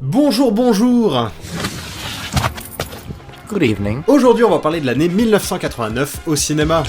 Bonjour, bonjour. Good evening. Aujourd'hui, on va parler de l'année 1989 au cinéma.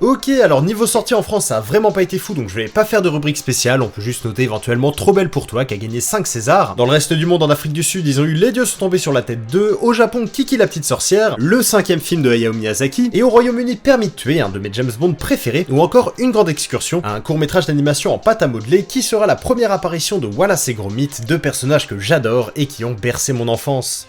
Ok, alors niveau sortie en France, ça a vraiment pas été fou, donc je vais pas faire de rubrique spéciale, on peut juste noter éventuellement Trop belle pour toi, qui a gagné 5 Césars. Dans le reste du monde, en Afrique du Sud, ils ont eu Les dieux sont tombés sur la tête 2, au Japon, Kiki la petite sorcière, le 5ème film de Hayao Miyazaki, et au Royaume-Uni, Permis de tuer, un de mes James Bond préférés, ou encore Une grande excursion, un court-métrage d'animation en pâte à modeler, qui sera la première apparition de Wallace et Gromit, deux personnages que j'adore et qui ont bercé mon enfance.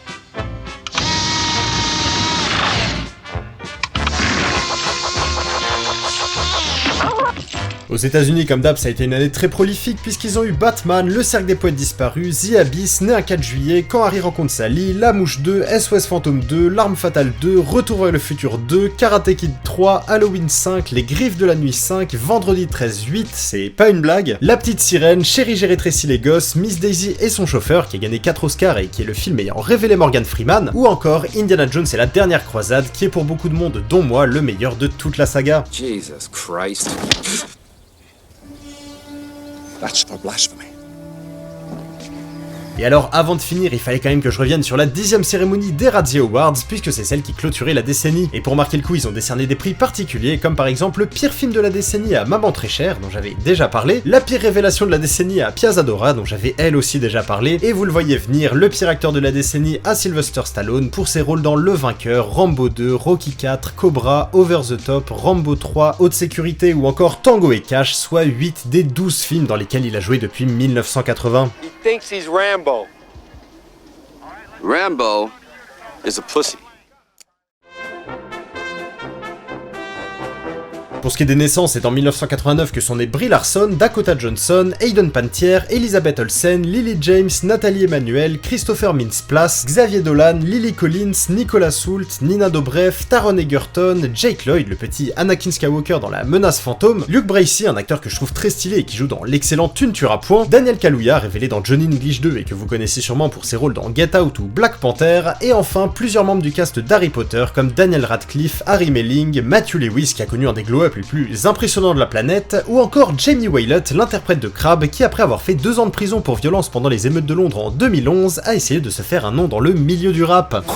Aux États-Unis, comme d'hab, ça a été une année très prolifique puisqu'ils ont eu Batman, Le Cercle des Poètes Disparus, The Abyss, né un 4 juillet, Quand Harry rencontre Sally, La Mouche 2, SOS Fantôme 2, L'Arme Fatale 2, Retour vers le Futur 2, Karate Kid 3, Halloween 5, Les Griffes de la Nuit 5, Vendredi 13 8, c'est pas une blague, La Petite Sirène, Chérie j'ai rétréci les gosses, Miss Daisy et son chauffeur, qui a gagné 4 Oscars et qui est le film ayant révélé Morgan Freeman, ou encore Indiana Jones et la dernière croisade, qui est pour beaucoup de monde, dont moi, le meilleur de toute la saga. Jesus Christ. That's for blasphemy. Et alors, avant de finir, il fallait quand même que je revienne sur la 10ème cérémonie des Razzie Awards, puisque c'est celle qui clôturait la décennie. Et pour marquer le coup, ils ont décerné des prix particuliers, comme par exemple le pire film de la décennie à Maman très chère, dont j'avais déjà parlé, la pire révélation de la décennie à Piazza Dora, dont j'avais elle aussi déjà parlé, et vous le voyez venir, le pire acteur de la décennie à Sylvester Stallone, pour ses rôles dans Le Vainqueur, Rambo 2, Rocky 4, Cobra, Over the Top, Rambo 3, Haute Sécurité ou encore Tango et Cash, soit 8 des 12 films dans lesquels il a joué depuis 1980. He thinks he's Rambo. Rambo is a pussy. Pour ce qui est des naissances, c'est en 1989 que sont nés Brie Larson, Dakota Johnson, Hayden Panettiere, Elizabeth Olsen, Lily James, Nathalie Emmanuel, Christopher Mintz-Plasse, Xavier Dolan, Lily Collins, Nicolas Hoult, Nina Dobrev, Taron Egerton, Jake Lloyd, le petit Anakin Skywalker dans La Menace Fantôme, Luke Bracey, un acteur que je trouve très stylé et qui joue dans l'excellent Tu ne tueras point, Daniel Kaluuya, révélé dans Johnny English 2 et que vous connaissez sûrement pour ses rôles dans Get Out ou Black Panther, et enfin plusieurs membres du cast d'Harry Potter comme Daniel Radcliffe, Harry Melling, Matthew Lewis qui a connu un des glow-up les plus impressionnants de la planète, ou encore Jamie Waylott, l'interprète de Crabbe, qui après avoir fait 2 ans de prison pour violence pendant les émeutes de Londres en 2011, a essayé de se faire un nom dans le milieu du rap.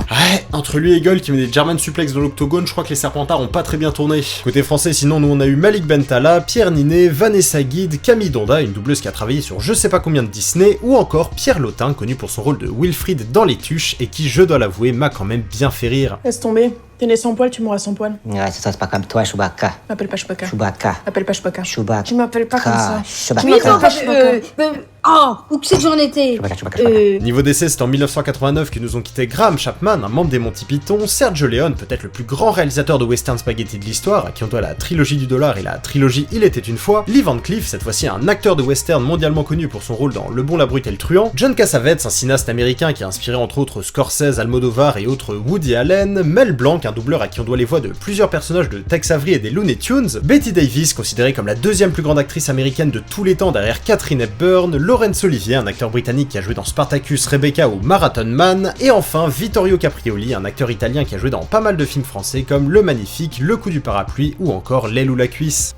Ouais, entre lui et Gull qui met des German suplex dans l'octogone, je crois que les Serpentards ont pas très bien tourné. Côté français, sinon, nous on a eu Malik Bentala, Pierre Ninet, Vanessa Guide, Camille Donda, une doubleuse qui a travaillé sur je sais pas combien de Disney, ou encore Pierre Lotin, connu pour son rôle de Wilfried dans Les Tuches, et qui, je dois l'avouer, m'a quand même bien fait rire. Laisse tomber. T'es né sans poil, tu mourras sans poil. Ouais, ça c'est pas comme toi, Chewbacca. M'appelle pas Chewbacca. Chewbacca. M'appelle pas Chewbacca. Chewbacca. Tu m'appelles pas comme ça. Chewbacca. Tu m'appelles pas Chewbacca. Où que c'est que j'en étais Chewbacca. Niveau décès, c'est en 1989 que nous ont quitté Graham Chapman, un membre des Monty Python, Sergio Leone, peut-être le plus grand réalisateur de western spaghetti de l'histoire, à qui on doit la trilogie du dollar et la trilogie Il était une fois, Lee Van Cleef, cette fois-ci un acteur de western mondialement connu pour son rôle dans Le Bon, la Brute et le Truand, John Cassavetes, un cinéaste américain qui a inspiré entre autres Scorsese, Almodovar et autres Woody Allen, Mel Blanc, un doubleur à qui on doit les voix de plusieurs personnages de Tex Avery et des Looney Tunes, Betty Davis, considérée comme la 2ème plus grande actrice américaine de tous les temps derrière Katharine Hepburn, Laurence Olivier, un acteur britannique qui a joué dans Spartacus, Rebecca ou Marathon Man, et enfin Vittorio Caprioli, un acteur italien qui a joué dans pas mal de films français comme Le Magnifique, Le Coup du Parapluie ou encore L'aile ou la cuisse.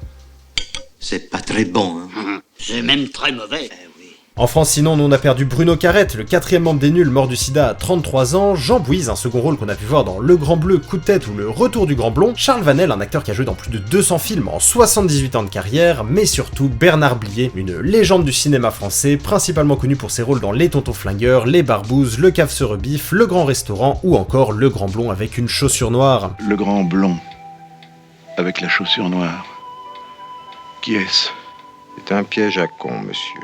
C'est pas très bon, hein. C'est même très mauvais. En France, sinon, nous on a perdu Bruno Carrette, le 4ème membre des Nuls, mort du sida à 33 ans, Jean Bouise, un second rôle qu'on a pu voir dans Le Grand Bleu, Coup de tête ou Le Retour du Grand Blond, Charles Vanel, un acteur qui a joué dans plus de 200 films en 78 ans de carrière, mais surtout Bernard Blier, une légende du cinéma français, principalement connu pour ses rôles dans Les Tontons Flingueurs, Les Barbouzes, Le Cave se rebiffe, Le Grand Restaurant ou encore Le Grand Blond avec une chaussure noire. Le Grand Blond, avec la chaussure noire. Qui est-ce? C'est un piège à con, monsieur.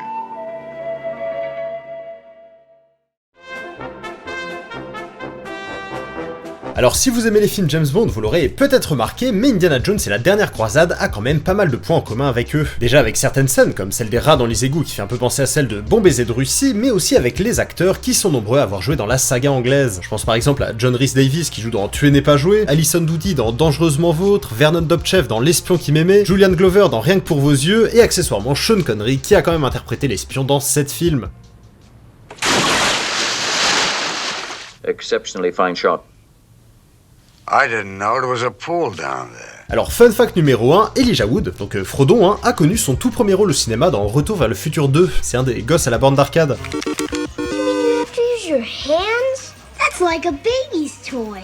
Alors si vous aimez les films James Bond, vous l'aurez peut-être remarqué, mais Indiana Jones et la dernière croisade a quand même pas mal de points en commun avec eux. Déjà avec certaines scènes, comme celle des rats dans les égouts qui fait un peu penser à celle de Bon baiser de Russie, mais aussi avec les acteurs qui sont nombreux à avoir joué dans la saga anglaise. Je pense par exemple à John Rhys Davies qui joue dans Tuer n'est pas joué, Alison Doody dans Dangereusement Vôtre, Vernon Dobchev dans L'espion qui m'aimait, Julian Glover dans Rien que pour vos yeux, et accessoirement Sean Connery qui a quand même interprété l'espion dans 7 films. Exceptionally fine shot. I didn't know there was a pool down there. Alors fun fact numéro 1, Elijah Wood, donc Frodon, a connu son tout premier rôle au cinéma dans Retour vers le futur 2, c'est un des gosses à la borne d'arcade. That's like a baby's toy.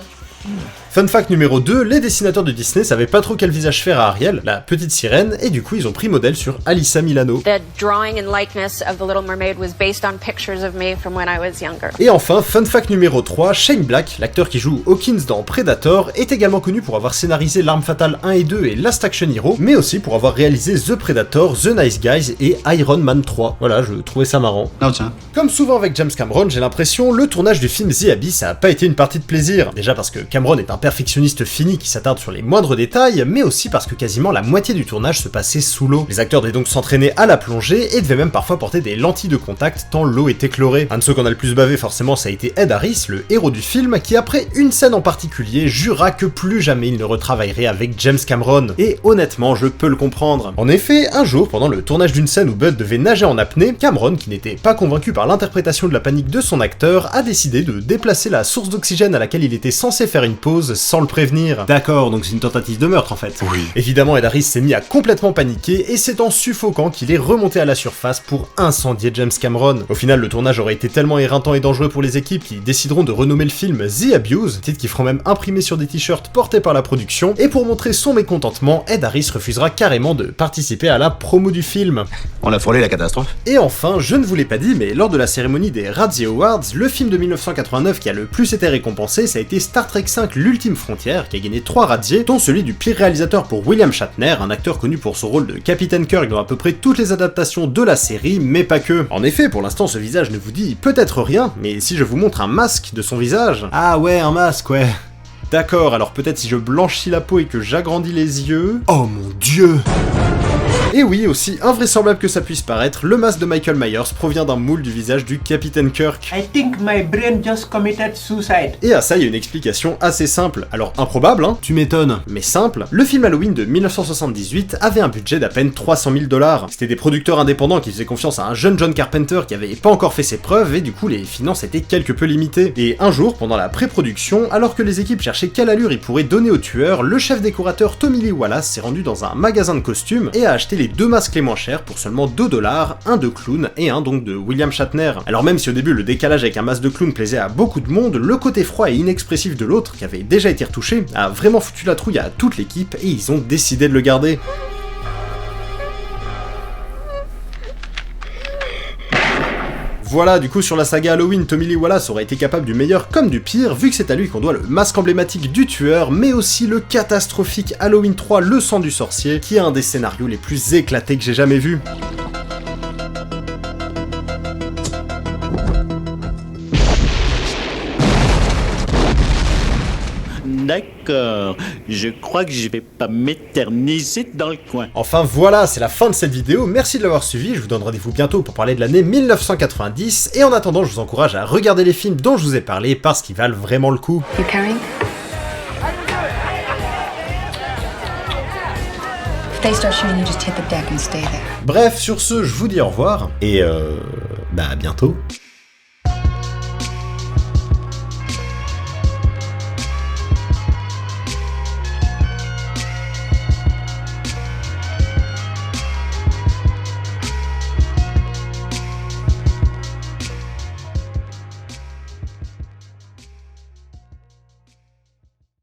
Fun fact numéro 2, les dessinateurs de Disney savaient pas trop quel visage faire à Ariel, la petite sirène, et du coup ils ont pris modèle sur Alyssa Milano. The drawing and likeness of the Little Mermaid was based on pictures of me from when I was younger. Et enfin, fun fact numéro 3, Shane Black, l'acteur qui joue Hawkins dans Predator, est également connu pour avoir scénarisé L'Arme Fatale 1 et 2 et Last Action Hero, mais aussi pour avoir réalisé The Predator, The Nice Guys et Iron Man 3. Voilà, je trouvais ça marrant. Comme souvent avec James Cameron, j'ai l'impression, le tournage du film The Abyss a pas été une partie de plaisir. Déjà parce que Cameron est un perfectionniste fini qui s'attarde sur les moindres détails, mais aussi parce que quasiment la moitié du tournage se passait sous l'eau. Les acteurs devaient donc s'entraîner à la plongée et devaient même parfois porter des lentilles de contact tant l'eau était chlorée. Un de ceux qu'on a le plus bavé forcément ça a été Ed Harris, le héros du film, qui après une scène en particulier jura que plus jamais il ne retravaillerait avec James Cameron. Et honnêtement, je peux le comprendre. En effet, un jour, pendant le tournage d'une scène où Bud devait nager en apnée, Cameron, qui n'était pas convaincu par l'interprétation de la panique de son acteur, a décidé de déplacer la source d'oxygène à laquelle il était censé faire une pause sans le prévenir. D'accord, donc c'est une tentative de meurtre en fait. Oui. Évidemment, Ed Harris s'est mis à complètement paniquer et c'est en suffocant qu'il est remonté à la surface pour incendier James Cameron. Au final, le tournage aurait été tellement éreintant et dangereux pour les équipes qui décideront de renommer le film The Abuse, titre qui feront même imprimer sur des t-shirts portés par la production, et pour montrer son mécontentement, Ed Harris refusera carrément de participer à la promo du film. On a frôlé la catastrophe. Et enfin, je ne vous l'ai pas dit, mais lors de la cérémonie des Razzie Awards, le film de 1989 qui a le plus été récompensé, ça a été Star Trek V l'Ultime Frontière, qui a gagné 3 Razzies, dont celui du pire réalisateur pour William Shatner, un acteur connu pour son rôle de Capitaine Kirk dans à peu près toutes les adaptations de la série, mais pas que. En effet, pour l'instant, ce visage ne vous dit peut-être rien, mais si je vous montre un masque de son visage... Ah ouais, un masque, ouais. D'accord, alors peut-être si je blanchis la peau et que j'agrandis les yeux... Oh mon dieu! Et oui, aussi invraisemblable que ça puisse paraître, le masque de Michael Myers provient d'un moule du visage du Capitaine Kirk. I think my brain just committed suicide. Et à ça, il y a une explication assez simple. Alors improbable, hein, tu m'étonnes, mais simple. Le film Halloween de 1978 avait un budget d'à peine 300 000 $. C'était des producteurs indépendants qui faisaient confiance à un jeune John Carpenter qui avait pas encore fait ses preuves et du coup les finances étaient quelque peu limitées. Et un jour, pendant la pré-production, alors que les équipes cherchaient quelle allure ils pourraient donner au tueur, le chef décorateur Tommy Lee Wallace s'est rendu dans un magasin de costumes et a acheté les 2 masques les moins chers pour seulement 2 $, un de clown et un donc de William Shatner. Alors même si au début le décalage avec un masque de clown plaisait à beaucoup de monde, le côté froid et inexpressif de l'autre, qui avait déjà été retouché, a vraiment foutu la trouille à toute l'équipe et ils ont décidé de le garder. Voilà, du coup sur la saga Halloween, Tommy Lee Wallace aurait été capable du meilleur comme du pire, vu que c'est à lui qu'on doit le masque emblématique du tueur, mais aussi le catastrophique Halloween 3, Le sang du sorcier, qui est un des scénarios les plus éclatés que j'ai jamais vu. D'accord, je crois que je vais pas m'éterniser dans le coin. Enfin voilà, c'est la fin de cette vidéo, merci de l'avoir suivi, je vous donne rendez-vous bientôt pour parler de l'année 1990, et en attendant je vous encourage à regarder les films dont je vous ai parlé parce qu'ils valent vraiment le coup. Bref, sur ce, je vous dis au revoir, et à bientôt.